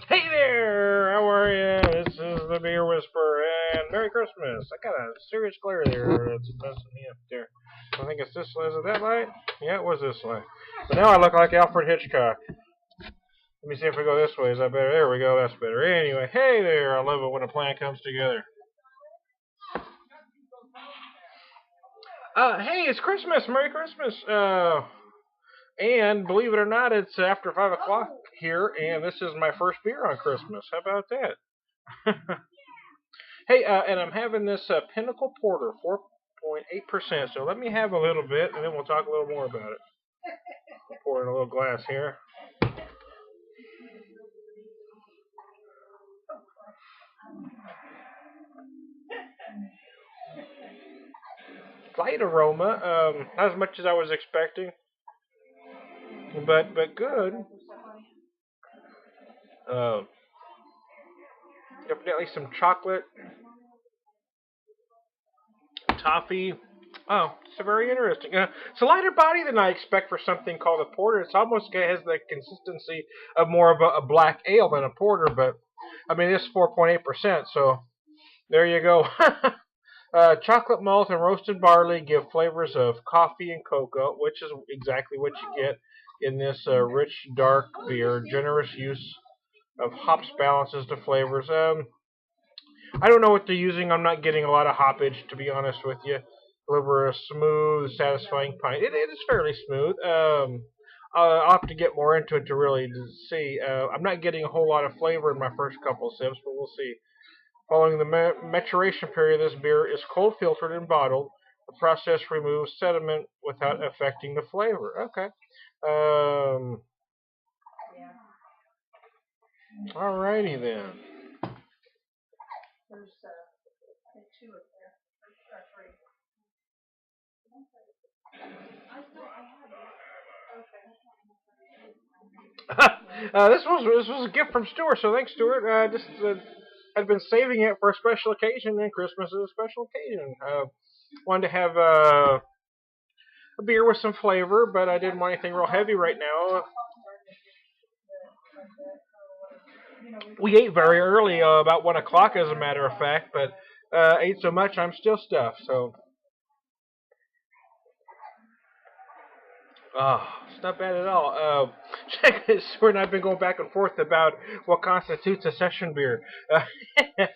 Hey there! How are you? This is the Beer Whisperer, and Merry Christmas! I got a serious glare there that's messing me up there. I think it's this light. Is it that light? Yeah, it was this light. But now I look like Alfred Hitchcock. Let me see if we go this way. Is that better? There we go. That's better. Anyway, hey there! I love it when a plan comes together. Hey, it's Christmas! Merry Christmas! And believe it or not, it's after 5 o'clock here, and this is my first beer on Christmas. How about that? Hey, and I'm having this Pinnacle Porter, 4.8%. So let me have a little bit, and then we'll talk a little more about it. I'll pour in a little glass here. Light aroma, not as much as I was expecting, but good. Uh, Definitely some chocolate, toffee. Oh, it's very interesting. It's a lighter body than I expect for something called a porter. It's almost has the consistency of more of a black ale than a porter, but I mean it's 4.8%, so there you go. Chocolate malt and roasted barley give flavors of coffee and cocoa, which is exactly what you get in this rich, dark beer. Generous use of hops balances the flavors. I don't know what they're using. I'm not getting a lot of hoppage, to be honest with you. Deliver a smooth, satisfying pint. It is fairly smooth. I'll have to get more into it to really see. I'm not getting a whole lot of flavor in my first couple sips, but we'll see. Following the maturation period, this beer is cold filtered and bottled. The process removes sediment without affecting the flavor. Okay. Um, Alrighty then. This was a gift from Stuart, so thanks, Stuart. Just I've been saving it for a special occasion, and Christmas is a special occasion. Wanted to have a beer with some flavor, but I didn't want anything real heavy right now. We ate very early, about 1 o'clock, as a matter of fact, but ate so much I'm still stuffed. So, it's not bad at all. Check this. Stuart and I've been going back and forth about what constitutes a session beer. Yeah,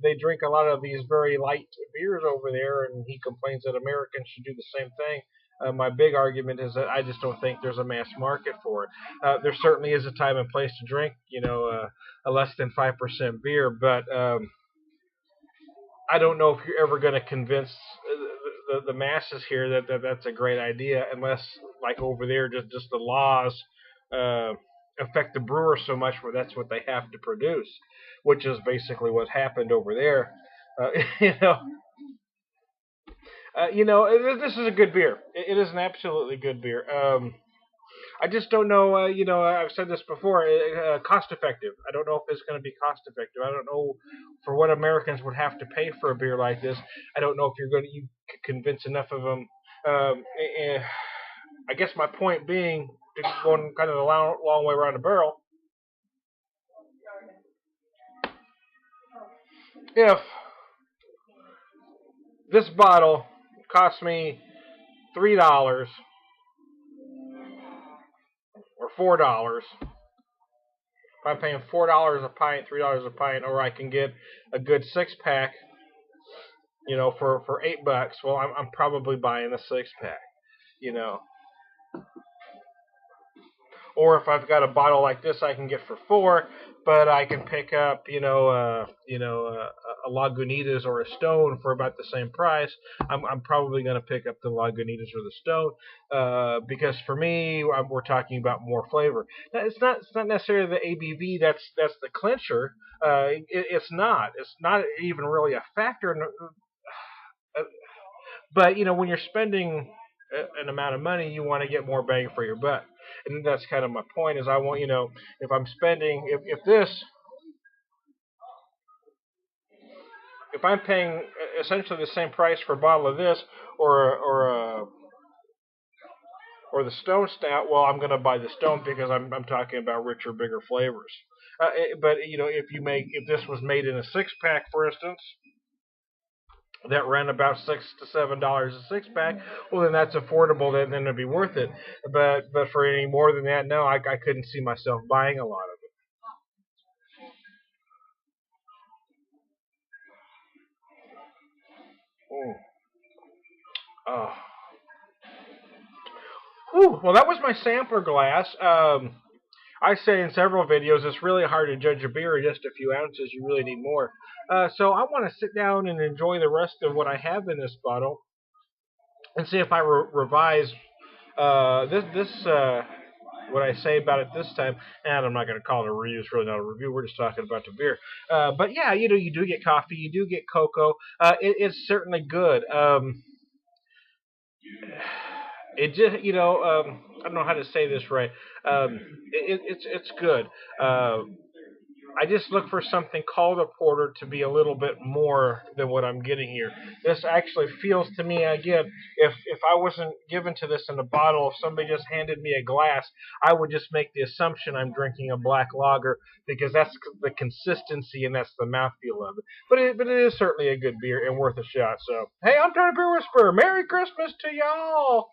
they drink a lot of these very light beers over there, and he complains that Americans should do the same thing. My big argument is that I just don't think there's a mass market for it. There certainly is a time and place to drink, a less than 5% beer, but I don't know if you're ever going to convince the masses here that that's a great idea, unless, like over there, just the laws uh, affect the brewers so much where that's what they have to produce, which is basically what happened over there. Uh, you know, this is a good beer. It is an absolutely good beer. I just don't know. I've said this before. Cost effective. I don't know if it's going to be cost effective. I don't know for what Americans would have to pay for a beer like this. I don't know if you could convince enough of them. Um, eh, I guess my point being, going kind of a long way around the barrel. If this bottle cost me $3 or $4, if I'm paying $4 a pint, $3 a pint, or I can get a good 6 pack, for $8. Well, I'm probably buying a 6 pack, you know. Or if I've got a bottle like this, I can get for 4, but I can pick up, a Lagunitas or a Stone for about the same price. I'm probably going to pick up the Lagunitas or the Stone, because for me, we're talking about more flavor. Now, it's not necessarily the ABV that's the clincher. It's not. It's not even really a factor. But when you're spending an amount of money, you want to get more bang for your buck, and that's kind of my point. Is I want if I'm spending if I'm paying essentially the same price for a bottle of this or or the Stone Stout, well, I'm going to buy the Stone because I'm talking about richer, bigger flavors. But if this was made in a 6-pack, for instance, that ran about $6 to $7 a 6-pack, well, then that's affordable. Then it'd be worth it. But for any more than that, no, I couldn't see myself buying a lot of it. Mm. Oh. Whew. Well, that was my sampler glass. I say in several videos, it's really hard to judge a beer in just a few ounces. You really need more. So I want to sit down and enjoy the rest of what I have in this bottle and see if I revise what I say about it this time. And I'm not going to call it a review. It's really not a review. We're just talking about the beer. But yeah, you do get coffee. You do get cocoa. It's certainly good. It just, I don't know how to say this right. It's good. I just look for something called a porter to be a little bit more than what I'm getting here. This actually feels to me, again, if I wasn't given to this in a bottle, if somebody just handed me a glass, I would just make the assumption I'm drinking a black lager because that's the consistency and that's the mouthfeel of it. But it is certainly a good beer and worth a shot. So, hey, I'm Trying to Beer Whisperer. Merry Christmas to y'all!